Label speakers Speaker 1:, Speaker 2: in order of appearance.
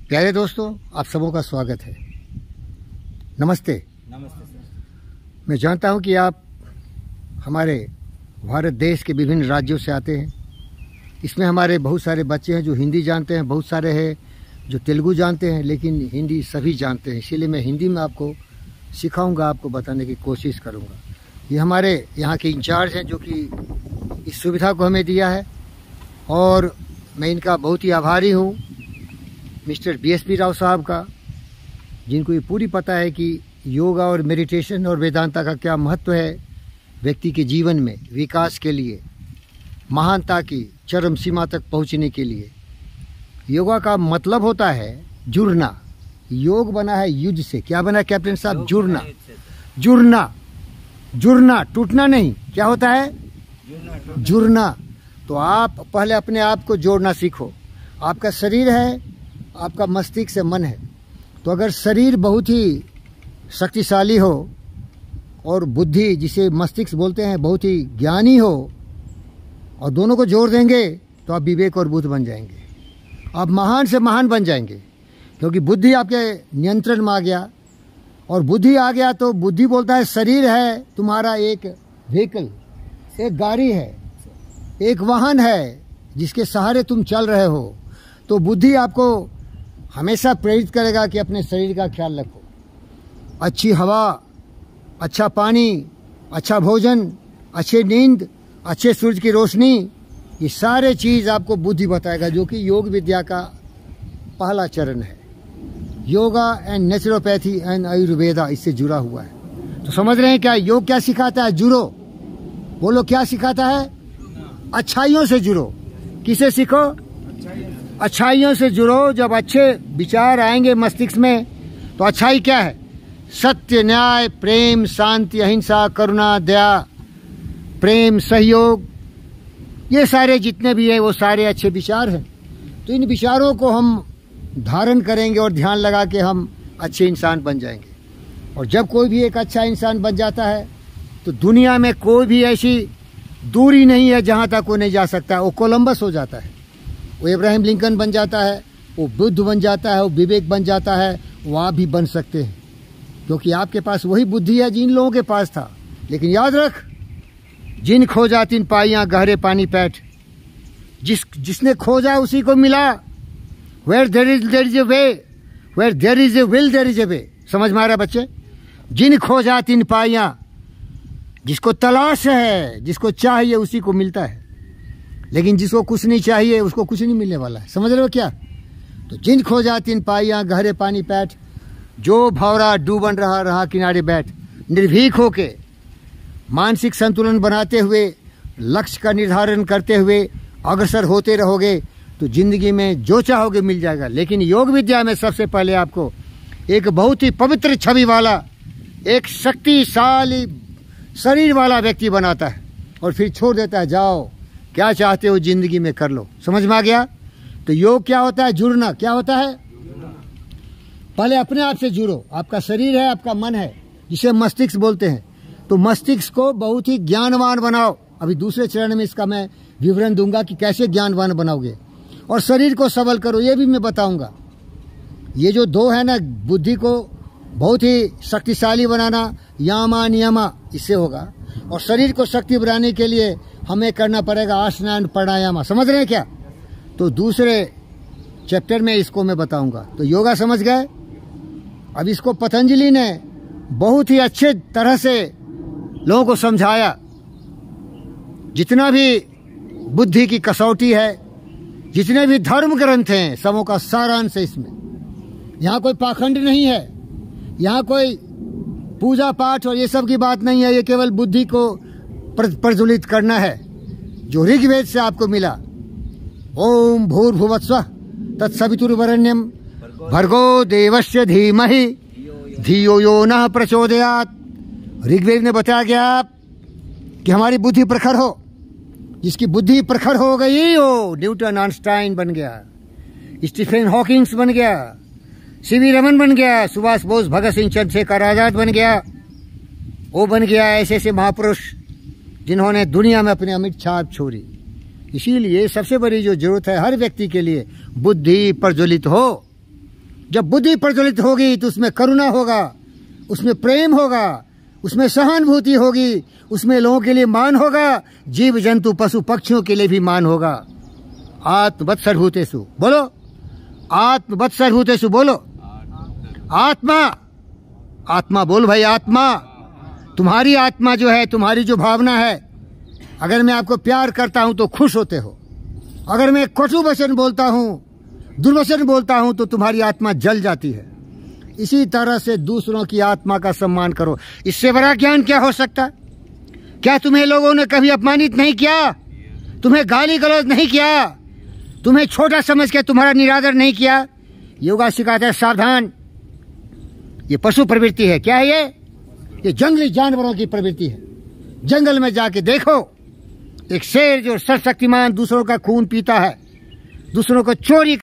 Speaker 1: प्यारे दोस्तों, आप सबों का स्वागत है। नमस्ते।
Speaker 2: नमस्ते सर।
Speaker 1: मैं जानता हूं कि आप हमारे भारत देश के विभिन्न राज्यों से आते हैं। इसमें हमारे बहुत सारे बच्चे हैं जो हिंदी जानते हैं, बहुत सारे हैं जो तेलुगु जानते हैं, लेकिन हिंदी सभी जानते हैं। इसीलिए मैं हिंदी में आपको सिखाऊंगा, आपको बताने की कोशिश करूंगा। ये हमारे यहाँ के इंचार्ज हैं जो कि इस सुविधा को हमें दिया है और मैं इनका बहुत ही आभारी हूँ, मिस्टर BSP राव साहब का, जिनको ये पूरी पता है कि योगा और मेडिटेशन और वेदांता का क्या महत्व है व्यक्ति के जीवन में, विकास के लिए, महानता की चरम सीमा तक पहुंचने के लिए। योगा का मतलब होता है जुड़ना। योग बना है युद्ध से। क्या बना कैप्टन साहब? जुड़ना। जुड़ना, जुड़ना, टूटना नहीं। क्या होता है? जुड़ना। तो आप पहले अपने आप को जोड़ना सीखो। आपका शरीर है, आपका मस्तिष्क से मन है। तो अगर शरीर बहुत ही शक्तिशाली हो और बुद्धि, जिसे मस्तिष्क बोलते हैं, बहुत ही ज्ञानी हो और दोनों को जोड़ देंगे तो आप विवेक और बुद्ध बन जाएंगे। आप महान से महान बन जाएंगे, क्योंकि बुद्धि आपके नियंत्रण में आ गया। और बुद्धि आ गया तो बुद्धि बोलता है शरीर है तुम्हारा एक व्हीकल, एक गाड़ी है, एक वाहन है जिसके सहारे तुम चल रहे हो। तो बुद्धि आपको हमेशा प्रेरित करेगा कि अपने शरीर का ख्याल रखो। अच्छी हवा, अच्छा पानी, अच्छा भोजन, अच्छी नींद, अच्छे सूरज की रोशनी, ये सारे चीज़ आपको बुद्धि बताएगा, जो कि योग विद्या का पहला चरण है। Yoga and naturopathy and Ayurveda इससे जुड़ा हुआ है। तो समझ रहे हैं क्या योग क्या सिखाता है? जुड़ो। बोलो, क्या सिखाता है? अच्छाइयों से जुड़ो। किसे सीखो? अच्छाइयों से जुड़ो। जब अच्छे विचार आएंगे मस्तिष्क में तो अच्छाई क्या है? सत्य, न्याय, प्रेम, शांति, अहिंसा, करुणा, दया, प्रेम, सहयोग, ये सारे जितने भी हैं वो सारे अच्छे विचार हैं। तो इन विचारों को हम धारण करेंगे और ध्यान लगा के हम अच्छे इंसान बन जाएंगे। और जब कोई भी एक अच्छा इंसान बन जाता है तो दुनिया में कोई भी ऐसी दूरी नहीं है जहाँ तक वो नहीं जा सकता। वो कोलंबस हो जाता है, वो इब्राहिम लिंकन बन जाता है, वो बुद्ध बन जाता है, वो विवेक बन जाता है। वो आप भी बन सकते हैं, क्योंकि आपके पास वही बुद्धि है जिन लोगों के पास था। लेकिन याद रख, जिन खोजा तिन पाइयां गहरे पानी पैठ। जिसने खोजा उसी को मिला। Where there is a way, where there is a will there is a way. समझ में आ रहा है बच्चे? जिन खोजा तिन पाइयां, जिसको तलाश है, जिसको चाहिए उसी को मिलता है। लेकिन जिसको कुछ नहीं चाहिए उसको कुछ नहीं मिलने वाला है। समझ रहे हो क्या? तो जिन खोजा तिन पाइयां गहरे पानी पैठ, जो भौरा डूबन रहा किनारे बैठ। निर्भीक होके मानसिक संतुलन बनाते हुए, लक्ष्य का निर्धारण करते हुए अग्रसर होते रहोगे तो जिंदगी में जो चाहोगे मिल जाएगा। लेकिन योग विद्या में सबसे पहले आपको एक बहुत ही पवित्र छवि वाला, एक शक्तिशाली शरीर वाला व्यक्ति बनाता है और फिर छोड़ देता है, जाओ क्या चाहते हो जिंदगी में कर लो। समझ में आ गया? तो योग क्या होता है? जुड़ना। क्या होता है? पहले अपने आप से जुड़ो। आपका शरीर है, आपका मन है, जिसे मस्तिष्क बोलते हैं। तो मस्तिष्क को बहुत ही ज्ञानवान बनाओ। अभी दूसरे चरण में इसका मैं विवरण दूंगा कि कैसे ज्ञानवान बनाओगे। और शरीर को सबल करो, ये भी मैं बताऊंगा। ये जो दो है ना, बुद्धि को बहुत ही शक्तिशाली बनाना, यामा नियमा, इससे होगा। और शरीर को शक्ति बनाने के लिए हमें करना पड़ेगा आसना एंड प्राणायाम। समझ रहे हैं क्या? तो दूसरे चैप्टर में इसको मैं बताऊंगा। तो योगा समझ गए। अब इसको पतंजलि ने बहुत ही अच्छे तरह से लोगों को समझाया। जितना भी बुद्धि की कसौटी है, जितने भी धर्म ग्रंथ हैं, सबों का सारांश है इसमें। यहाँ कोई पाखंड नहीं है, यहाँ कोई पूजा पाठ और ये सब की बात नहीं है। ये केवल बुद्धि को प्रज्वलित करना है, जो ऋग्वेद से आपको मिला। ओम भूर्भुवस्सुः तत्सवितुर्वरेण्यं भर्गो देवस्य धीमहि धियो यो नः प्रचोदयात्। ऋग्वेद ने बताया गया कि हमारी बुद्धि प्रखर हो। जिसकी बुद्धि प्रखर हो गई हो, न्यूटन आइंस्टाइन बन गया, स्टीफन हॉकिंग्स बन गया, सीवी रमन बन गया, सुभाष बोस, भगत सिंह, चंद्रशेखर आजाद बन गया। वो बन गया ऐसे ऐसे महापुरुष जिन्होंने दुनिया में अपनी अमिट छाप छोड़ी। इसीलिए सबसे बड़ी जो जरूरत है हर व्यक्ति के लिए, बुद्धि प्रज्वलित हो। जब बुद्धि प्रज्वलित होगी तो उसमें करुणा होगा, उसमें प्रेम होगा, उसमें सहानुभूति होगी, उसमें लोगों के लिए मान होगा, जीव जंतु पशु पक्षियों के लिए भी मान होगा। आत्मवत्सर भूतेषु बोलो, आत्मवत्सर भूतेषु बोलो, आत्मा, आत्मा बोल भाई, आत्मा। तुम्हारी आत्मा जो है, तुम्हारी जो भावना है, अगर मैं आपको प्यार करता हूं तो खुश होते हो, अगर मैं कटु वचन बोलता हूं, दुर्वचन बोलता हूं, तो तुम्हारी आत्मा जल जाती है। इसी तरह से दूसरों की आत्मा का सम्मान करो। इससे बड़ा ज्ञान क्या हो सकता? क्या तुम्हें लोगों ने कभी अपमानित नहीं किया? तुम्हें गाली गलौज नहीं किया? तुम्हें छोटा समझ के तुम्हारा निरादर नहीं किया? योगा सिखाता है सावधान, ये पशु प्रवृत्ति है। क्या है ये जंगली जानवरों की प्रवृत्ति है। जंगल में जाके देखो, एक शेर जो सर्वशक्तिमान दूसरों का खून पीता है, दूसरों को चोरी